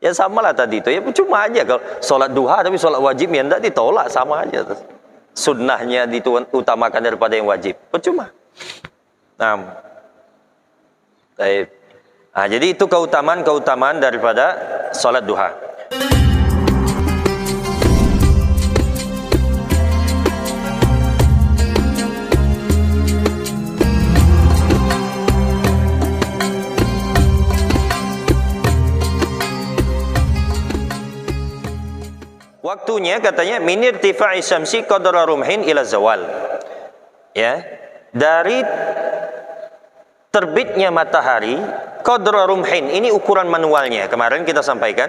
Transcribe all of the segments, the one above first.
Ya samalah tadi itu. Ya cuma aja kalau sholat duha tapi sholat wajib ya enggak ditolak, sama aja. Sunnahnya diutamakan daripada yang wajib. Percuma. Nah, baik. Nah, jadi itu keutamaan daripada sholat duha. Waktunya katanya min irtifa'i syamsi qadra rumhin ila zawal. Ya, dari terbitnya matahari qadra rumhin, ini ukuran manualnya. Kemarin kita sampaikan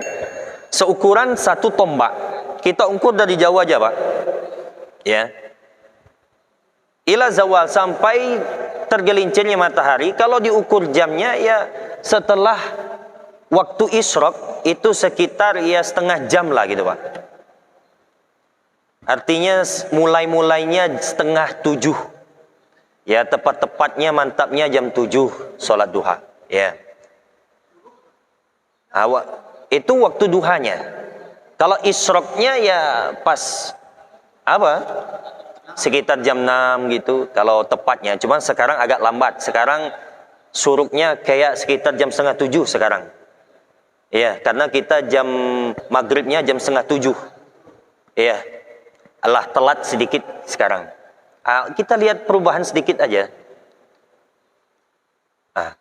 seukuran satu tombak. Kita ukur dari jauh aja, Pak. Ya. Ila zawal, sampai tergelincirnya matahari. Kalau diukur jamnya ya setelah waktu isyraq itu sekitar ya setengah jam lah gitu, Pak. Artinya mulainya 6:30. Ya, tepat-tepatnya mantapnya jam 7 sholat duha. Ya. Itu waktu duhanya. Kalau isyraqnya ya pas apa? Sekitar jam 6 gitu kalau tepatnya. Cuman sekarang agak lambat. Sekarang suruknya kayak sekitar jam 6:30 sekarang. Ya, karena kita jam maghribnya jam 6:30. Ya. Allah telat sedikit sekarang. Kita lihat perubahan sedikit aja.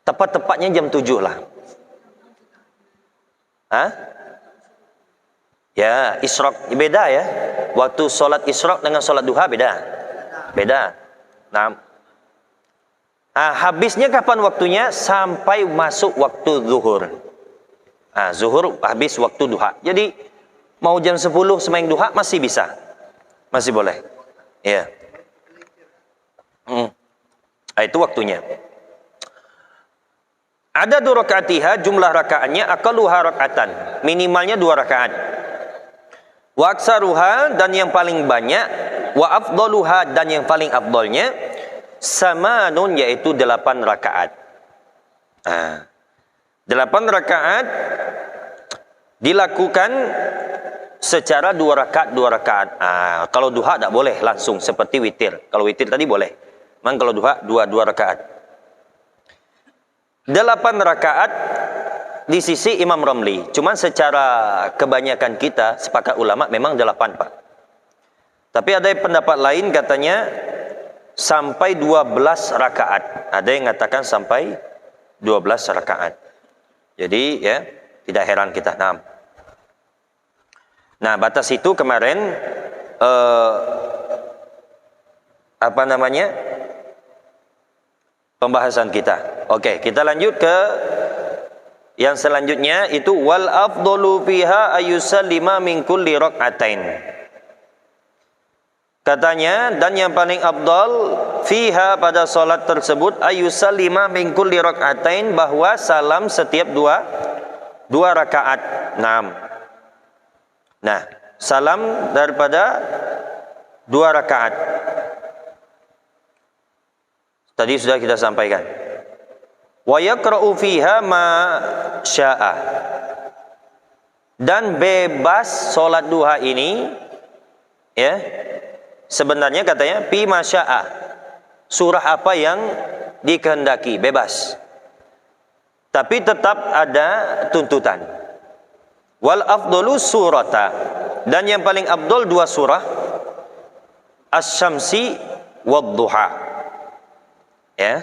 Tepat-tepatnya jam 7 lah. Ya, isyraq beda ya. Waktu sholat isyraq dengan sholat duha beda. Nah, habisnya kapan waktunya? Sampai masuk waktu zuhur. Zuhur habis waktu duha. Jadi mau jam 10 sembahyang duha masih bisa. Masih boleh. Ya. Itu waktunya. Ada 2 rakaatiha, jumlah rakaatnya aqalluha raka'atan, minimalnya 2 rakaat. Wa aktsaruha, dan yang paling banyak, wa afdaluha, dan yang paling afdalnya samanun, yaitu 8 rakaat. 8 rakaat dilakukan secara 2 rakaat. Kalau duha tidak boleh langsung seperti witir. Kalau witir tadi boleh. Memang kalau duha 2 rakaat. 8 rakaat di sisi Imam Ramli. Cuman secara kebanyakan kita sepakat ulama memang 8, Pak. Tapi ada pendapat lain katanya sampai 12 rakaat. Ada yang mengatakan sampai 12 rakaat. Jadi ya tidak heran kita. Nah, batas itu kemarin pembahasan kita. Oke, kita lanjut ke yang selanjutnya, itu wal afdalu fiha ayusallima min kulli rak'atain. Katanya, dan yang paling afdal fiha, pada salat tersebut, ayusallima min kulli rak'atain, bahwa salam setiap 2 rakaat. Nah, salam daripada 2 rakaat. Tadi sudah kita sampaikan. Wa yaqra'u fiha ma syaa. Dan bebas salat duha ini ya. Sebenarnya katanya fi ma syaa. Surah apa yang dikehendaki, bebas. Tapi tetap ada tuntutan. Wal afdalu surata, dan yang paling afdal 2 surah, asy-syamsi wad-duha. Ya.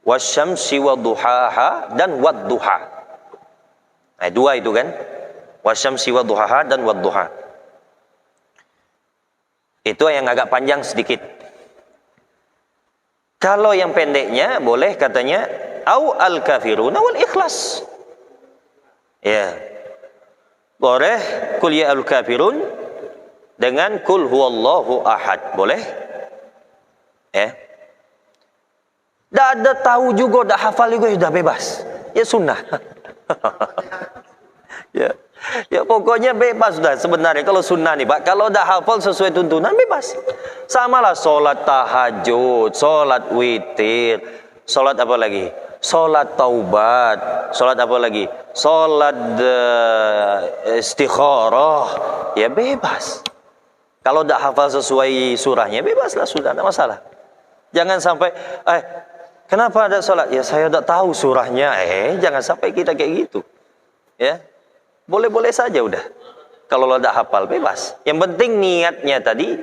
Wasyamsi wadduhaha dan wadduha. 2 itu kan. Wasyamsi wadduhaha dan wadduha. Itu yang agak panjang sedikit. Kalau yang pendeknya boleh katanya au al-kafiruna wal ikhlas. Ya. Boleh kul ya al-kafirun dengan kul huwallahu ahad. Boleh? Ya. Tidak ada tahu juga, tidak hafal juga, sudah bebas. Ya sunnah. Ya pokoknya bebas sudah sebenarnya kalau sunnah nih, Pak. Kalau tidak hafal sesuai tuntunan, bebas. Samalah sholat tahajud, sholat witir, sholat apa lagi? Solat taubat, solat apa lagi? Solat istikharah, ya bebas. Kalau tidak hafal sesuai surahnya, bebaslah, sudah, tidak masalah. Jangan sampai, kenapa ada solat? Ya saya tidak tahu surahnya. Jangan sampai kita kayak gitu. Ya, boleh-boleh saja udah. Kalau tidak hafal, bebas. Yang penting niatnya tadi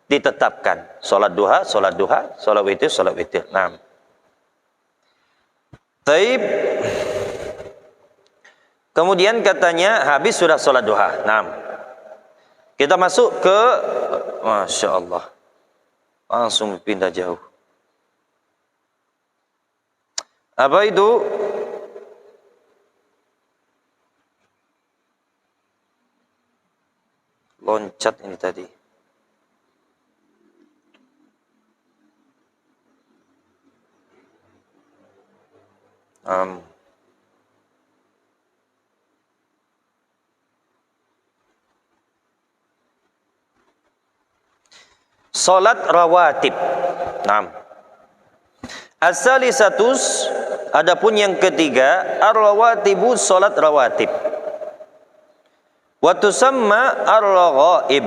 ditetapkan. Solat duha, solat witir, solat witir. Nah. Taib. Kemudian katanya habis sudah sholat duha. Nah, kita masuk ke, Masya Allah, langsung pindah jauh. Apa itu? Loncat ini tadi. Salat rawatib. As-salisatus, adapun yang ketiga, ar-rawatibu, salat rawatib. Wa tusamma ar-raghaib.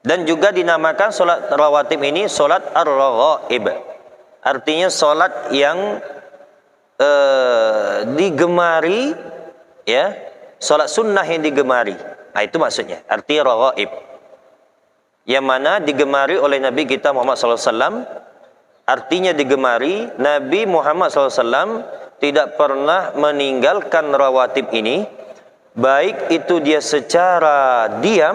Dan juga dinamakan salat rawatib ini salat ar-raghaib. Artinya salat yang digemari, ya, salat sunnah yang digemari. Nah, itu maksudnya, arti raghaib. Yang mana digemari oleh Nabi kita Muhammad SAW. Artinya digemari, Nabi Muhammad SAW tidak pernah meninggalkan rawatib ini, baik itu dia secara diam,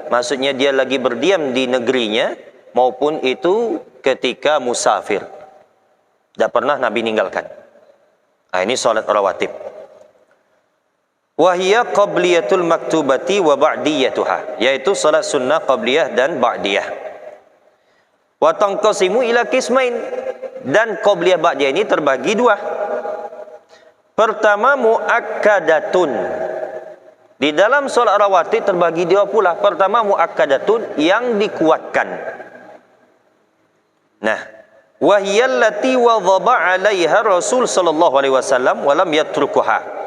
maksudnya dia lagi berdiam di negerinya, maupun itu ketika musafir. Tidak pernah Nabi ninggalkan. Nah, ini salat rawatib. Wahia qabliyatul maktubati wa ba'diyatuha, yaitu salat sunnah qabliyah dan ba'diyah. Wa tanqasimu ila qismain, dan qabliyah ba'diyah ini terbagi dua. Pertama, muakkadatun. Di dalam salat rawatib terbagi dua pula. Pertama, muakkadatun, yang dikuatkan. Nah, wahia allati wadhaba 'alaiha Rasul sallallahu alaihi wasallam wa lam yatrukuha,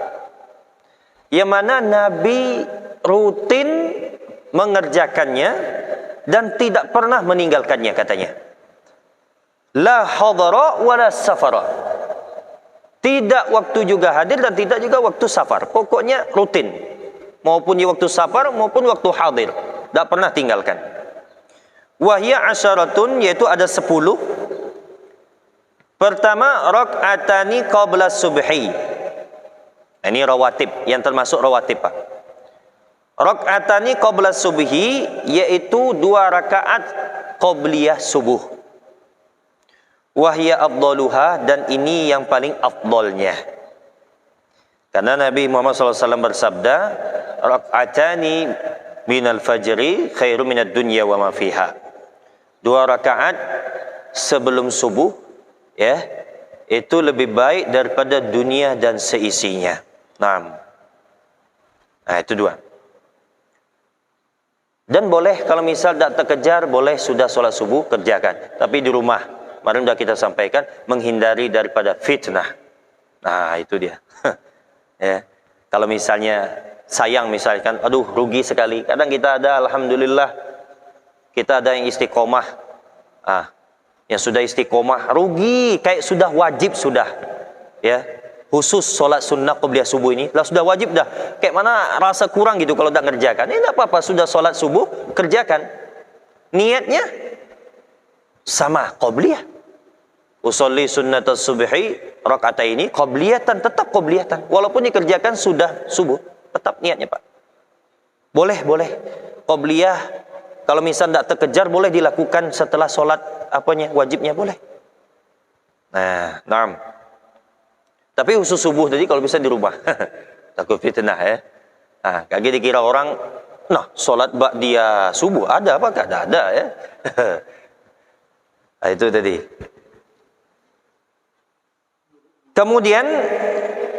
yang mana Nabi rutin mengerjakannya dan tidak pernah meninggalkannya, katanya. La hadara wa la safara. Tidak waktu juga hadir dan tidak juga waktu safar. Pokoknya rutin. Maupun di waktu safar maupun waktu hadir. Tidak pernah tinggalkan. Wahya asyaratun, yaitu ada 10. Pertama, rak'atani qabla subhi. Ini rawatib, yang termasuk rawatib, Pak. Rak'atani qabla subhi, yaitu 2 rakaat qabliyah subuh. Wahya afdaluha, dan ini yang paling afdolnya. Karena Nabi Muhammad SAW bersabda, rak'atani minal fajri khairu minad dunya wa ma fiha. 2 rakaat sebelum subuh, ya, itu lebih baik daripada dunia dan seisinya. Nah, itu 2. Dan boleh kalau misal tak terkejar, boleh sudah sholat subuh kerjakan. Tapi di rumah, kemarin sudah kita sampaikan, menghindari daripada fitnah. Nah, itu dia. Ya, kalau misalnya sayang, misalkan, aduh rugi sekali. Kadang kita ada, alhamdulillah, kita ada yang istiqomah. Yang sudah istiqomah, rugi kayak sudah wajib sudah. Ya. Khusus sholat sunnah qabliyah subuh ini, lah sudah wajib dah. Kayak mana rasa kurang gitu kalau tak kerjakan. Tidak apa-apa, sudah sholat subuh, kerjakan. Niatnya sama, qabliyah. Usolli sunnatas subhi raka'ataini qabliyatan, tetap qabliyatan. Walaupun dikerjakan sudah subuh, tetap niatnya, Pak. Boleh. Qabliyah, kalau misal tak terkejar, boleh dilakukan setelah sholat wajibnya, boleh. Nah. Tapi khusus subuh tadi kalau bisa di rumah. Takut fitnah, ya. Kaki dikira orang, sholat ba'diyah subuh ada apa? Gak ada, ya. Itu tadi. Kemudian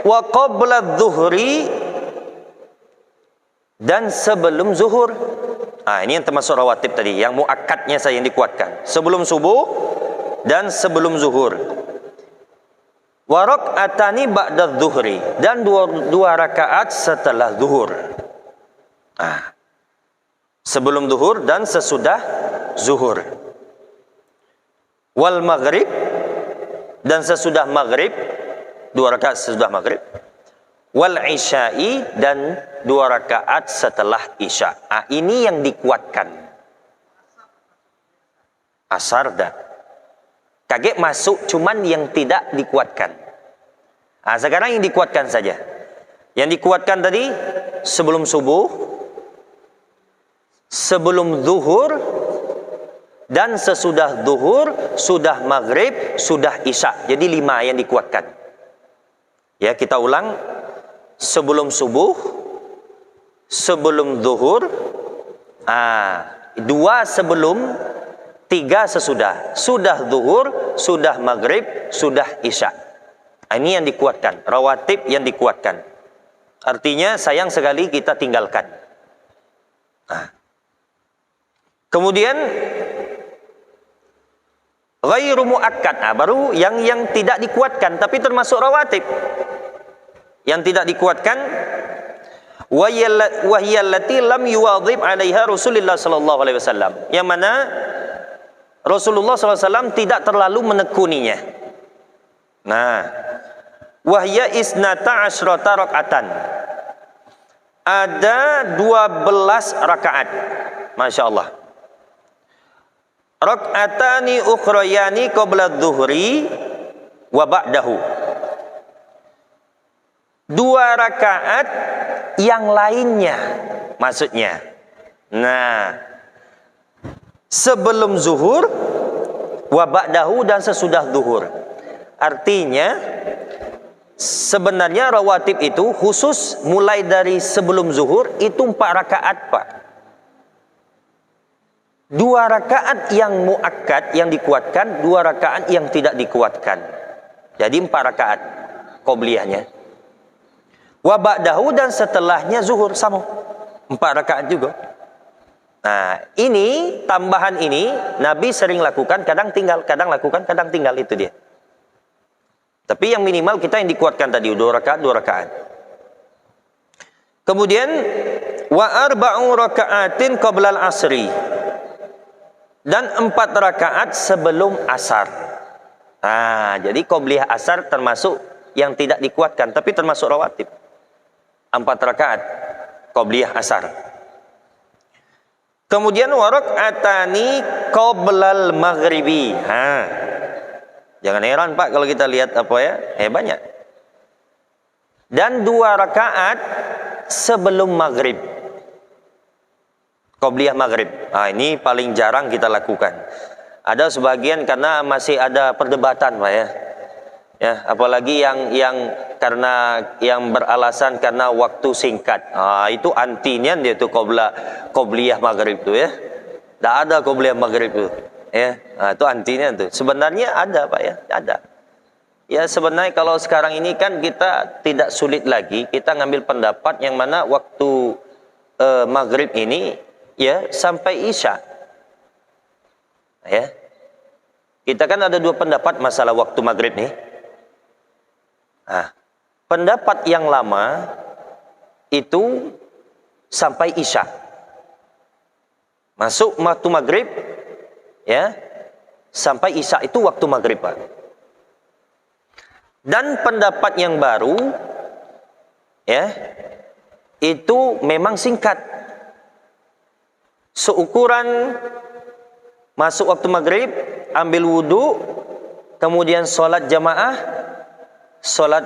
wa qabla dzuhri, dan sebelum zuhur. Ini yang termasuk rawatib tadi, yang muakkadnya saya yang dikuatkan. Sebelum subuh dan sebelum zuhur. Wa rak'atani ba'da dzuhri, dan dua rakaat setelah zuhur. Nah, sebelum zuhur dan sesudah zuhur. Wal maghrib, dan sesudah maghrib, 2 rakaat sesudah maghrib. Wal isya'i, dan 2 rakaat setelah isya. Ah, ini yang dikuatkan. Asar dah. Kaget masuk, cuman yang tidak dikuatkan. Ah, sekarang yang dikuatkan saja. Yang dikuatkan tadi sebelum subuh, sebelum zuhur, dan sesudah zuhur, sudah maghrib, sudah isya. Jadi 5 yang dikuatkan. Ya, kita ulang. Sebelum subuh, sebelum zuhur, 2 sebelum, 3 sesudah. Sudah zuhur, sudah maghrib, sudah isya. Ini yang dikuatkan. Rawatib yang dikuatkan. Artinya sayang sekali kita tinggalkan. Kemudian ghairu muakkad, baru yang tidak dikuatkan tapi termasuk rawatib. Yang tidak dikuatkan wahiyallati lam yuwadhib 'alaiha Rasulullah sallallahu alaihi wasallam, yang mana Rasulullah sallallahu alaihi wasallam tidak terlalu menekuninya. Nah, wahya isnata asyrata rakaatan, ada 12 rakaat. Masya Allah. Rak'atani ukhrayani qabla adh-dhuhri wa ba'dahu, 2 rakaat yang lainnya maksudnya. Nah, sebelum zuhur, wa ba'dahu, dan sesudah zuhur. Artinya sebenarnya rawatib itu khusus mulai dari sebelum zuhur itu 4 rakaat, Pak. 2 rakaat yang muakkad yang dikuatkan, 2 rakaat yang tidak dikuatkan. Jadi 4 rakaat qobliyahnya. Wa ba'dahu, dan setelahnya zuhur sama 4 rakaat juga. Nah, ini tambahan ini Nabi sering lakukan, kadang tinggal, kadang lakukan, kadang tinggal, itu dia. Tapi yang minimal kita yang dikuatkan tadi 2 rakaat, 2 rakaat. Kemudian wa arba'u raka'atin qabla al-asri, dan 4 rakaat sebelum asar. Nah, jadi qobliyah asar termasuk yang tidak dikuatkan tapi termasuk rawatib. 4 rakaat qobliyah asar. Kemudian wa rak'atani qoblal maghribi. Jangan heran Pak kalau kita lihat apa ya, banyak. Dan 2 rakaat sebelum maghrib, qobliyah maghrib. Ini paling jarang kita lakukan. Ada sebagian karena masih ada perdebatan Pak ya. Ya, apalagi yang karena yang beralasan karena waktu singkat. Itu antinya dia tuh qobliyah maghrib tuh ya. Tidak ada qobliyah maghrib tuh. Ya, itu antinya tuh. Sebenarnya ada Pak ya, ada. Ya sebenarnya kalau sekarang ini kan kita tidak sulit lagi, kita ngambil pendapat yang mana waktu maghrib ini ya sampai isya. Ya. Kita kan ada 2 pendapat masalah waktu maghrib nih. Pendapat yang lama itu sampai isya, masuk waktu maghrib ya, sampai isya itu waktu maghrib Pak. Dan pendapat yang baru ya, itu memang singkat, seukuran masuk waktu maghrib, ambil wudhu, kemudian sholat jamaah, sholat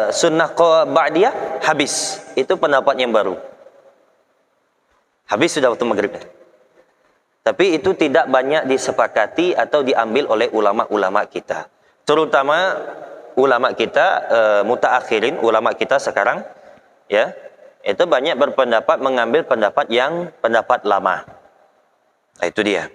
sunnah ba'diyah, habis. Itu pendapat yang baru. Habis sudah waktu maghrib. Tapi itu tidak banyak disepakati atau diambil oleh ulama-ulama kita. Terutama ulama kita mutaakhirin, ulama kita sekarang ya, itu banyak berpendapat mengambil pendapat lama. Nah, itu dia.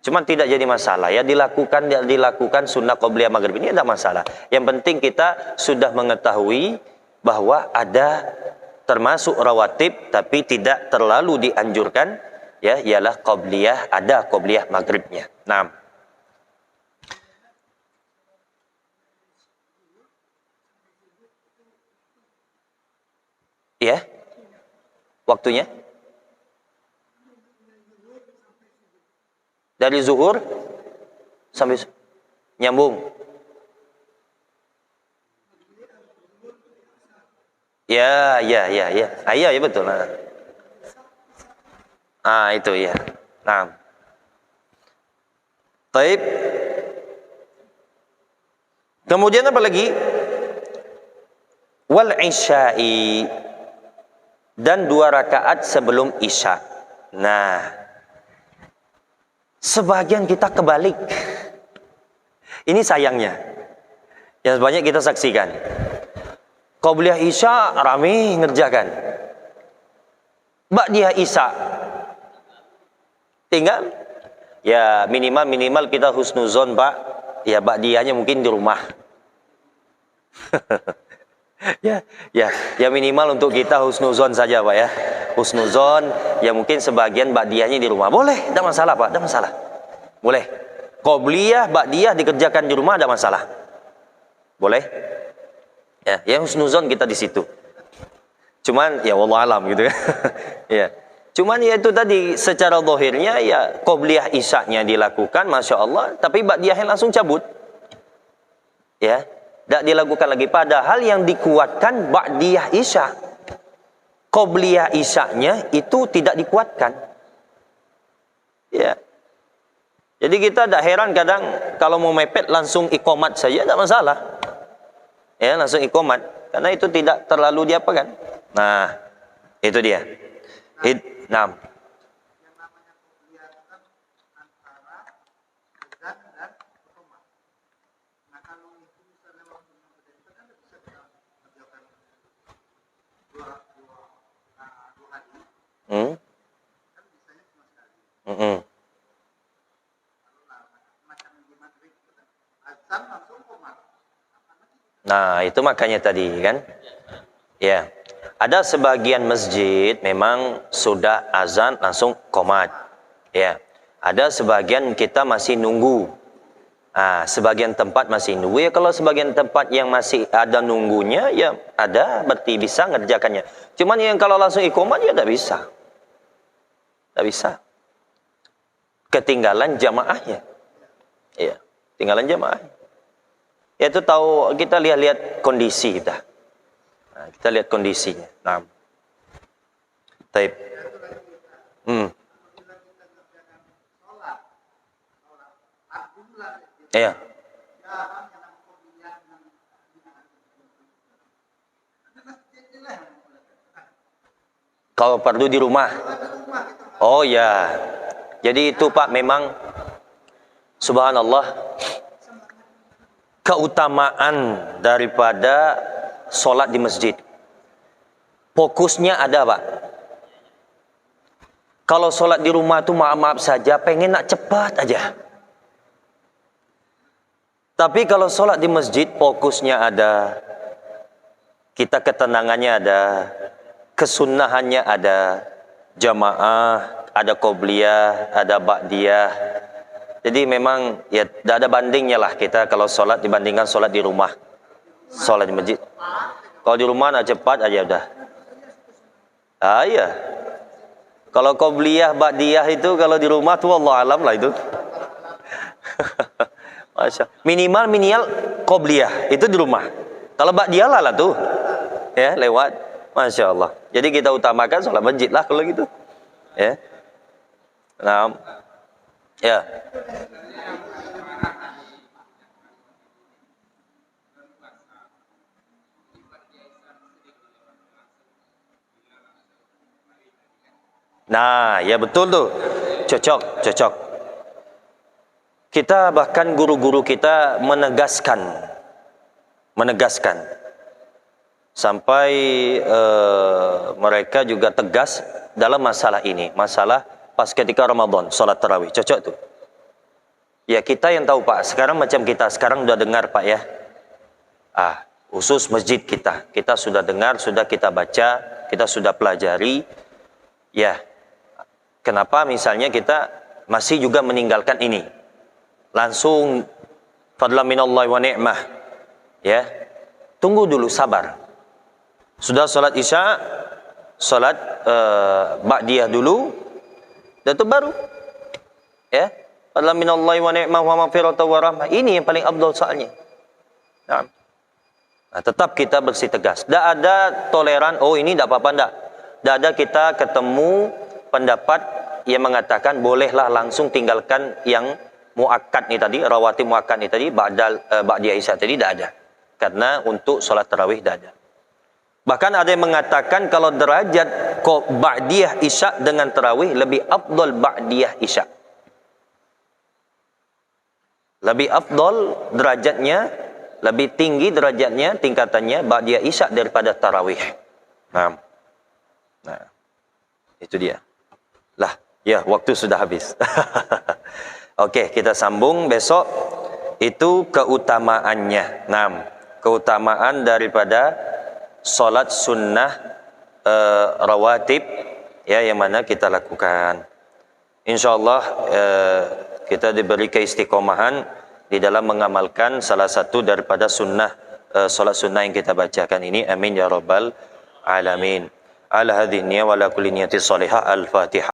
Cuman tidak jadi masalah ya, dilakukan sunnah qobliyah maghrib ini tidak masalah. Yang penting kita sudah mengetahui bahwa ada termasuk rawatib tapi tidak terlalu dianjurkan ya, ialah qobliyah, ada qobliyah maghribnya. Nah, waktunya? Dari zuhur sampai nyambung. Ya. Ya betul. Itu ya. Nah. Taib. Kemudian apa lagi? Wal isya'i, dan 2 rakaat sebelum isya. Nah, sebagian kita kebalik. Ini sayangnya. Yang banyak kita saksikan. Qabliyah isya rame ngerjakan. Ba'diyah isya tinggal. Ya minimal kita husnuzon, Pak. Ya ba'diyahnya mungkin di rumah. ya minimal untuk kita husnuzon saja, Pak ya. Husnuzon, ya mungkin sebagian ba'diyahnya di rumah. Boleh, tidak masalah, Pak, tidak masalah. Boleh. Qabliyah, ba'diyah dikerjakan di rumah, tidak masalah. Boleh. Ya, yang husnuzon kita di situ. Cuman ya wallah alam gitu kan. Ya. Cuman ya itu tadi secara zahirnya ya qabliyah isya-nya dilakukan, Masya Allah, tapi ba'diyahnya langsung cabut. Ya. Tidak dilakukan lagi, padahal yang dikuatkan ba'diyah isya. Qabliyah isya-nya itu tidak dikuatkan. Ya. Jadi kita tidak heran kadang kalau mau mepet langsung iqomat saja tidak masalah. Ya, langsung iqomat, karena itu tidak terlalu diapakan. Nah, itu dia. Nah. Nah, itu makanya tadi kan. Ya. Ada sebagian masjid memang sudah azan langsung qomat. Ya. Ada sebagian kita masih nunggu. Sebagian tempat masih nunggu. Ya kalau sebagian tempat yang masih ada nunggunya ya ada, berarti bisa ngerjakannya. Cuman yang kalau langsung iqomat ya tidak bisa. Tidak bisa. Ketinggalan jamaahnya. Ya, tinggalan jamaah. Ya itu tahu, kita lihat kondisi kita. Nah, kita lihat kondisinya. Nah. Taib. Iya. Kalau fardu di rumah. Oh ya. Jadi itu Pak memang subhanallah keutamaan daripada sholat di masjid. Fokusnya ada, Pak. Kalau sholat di rumah tuh maaf-maaf saja, pengen nak cepat aja. Tapi kalau sholat di masjid, fokusnya ada, kita ketenangannya ada, kesunahannya ada, jamaah, ada qobliyah, ada ba'diyah. Jadi memang ya tidak ada bandingnya lah kita kalau sholat dibandingkan sholat di rumah, sholat di masjid. Kalau di rumah nak cepat aja udah. Iya. Kalau qobliyah, ba'diyah itu kalau di rumah tuh Allah alam lah itu. Minimal qobliyah itu di rumah. Kalau ba'diyah lah tuh, ya lewat. Masya Allah. Jadi kita utamakan sholat masjid lah kalau gitu. Ya. Nah, ya. Nah, ya betul tuh. Cocok. Kita bahkan guru-guru kita menegaskan sampai mereka juga tegas dalam masalah ini, masalah pas ketika Ramadan sholat tarawih. Cocok tuh. Ya kita yang tahu Pak, sekarang macam kita sekarang udah dengar Pak ya. Khusus masjid kita sudah dengar, sudah kita baca, kita sudah pelajari. Ya, kenapa misalnya kita masih juga meninggalkan ini? Langsung fadlan minallahi wa ni'mah. Ya. Tunggu dulu, sabar. Sudah sholat isya, solat ba'diyah dulu, dan itu baru. Ya, Allah minallahi wa ni'mah wa maghfiratan wa rahmah. Ini yang paling afdal soalnya. Nah, tetap kita bersih tegas. Tak ada toleran, oh ini tak apa-apa, tak. Tak ada kita ketemu pendapat yang mengatakan bolehlah langsung tinggalkan yang muakkad ni tadi, rawatib muakkad ni tadi, ba'diyah isya tadi, tak ada. Karena untuk solat tarawih tak ada. Bahkan ada yang mengatakan kalau derajat ba'diyah isya dengan tarawih lebih afdal ba'diyah isya. Lebih afdal derajatnya, lebih tinggi derajatnya, tingkatannya ba'diyah isya daripada tarawih. Nah, itu dia. Lah, ya waktu sudah habis. Okey, kita sambung besok. Itu keutamaannya. Nah, keutamaan daripada solat sunnah rawatib, ya, yang mana kita lakukan. InsyaAllah kita diberi keistiqomahan di dalam mengamalkan salah satu daripada sunnah solat sunnah yang kita bacakan ini. Amin ya rabbal alamin. Ala hadhihi niyya wa ala kulli niyatin salihah. Al-Fatihah.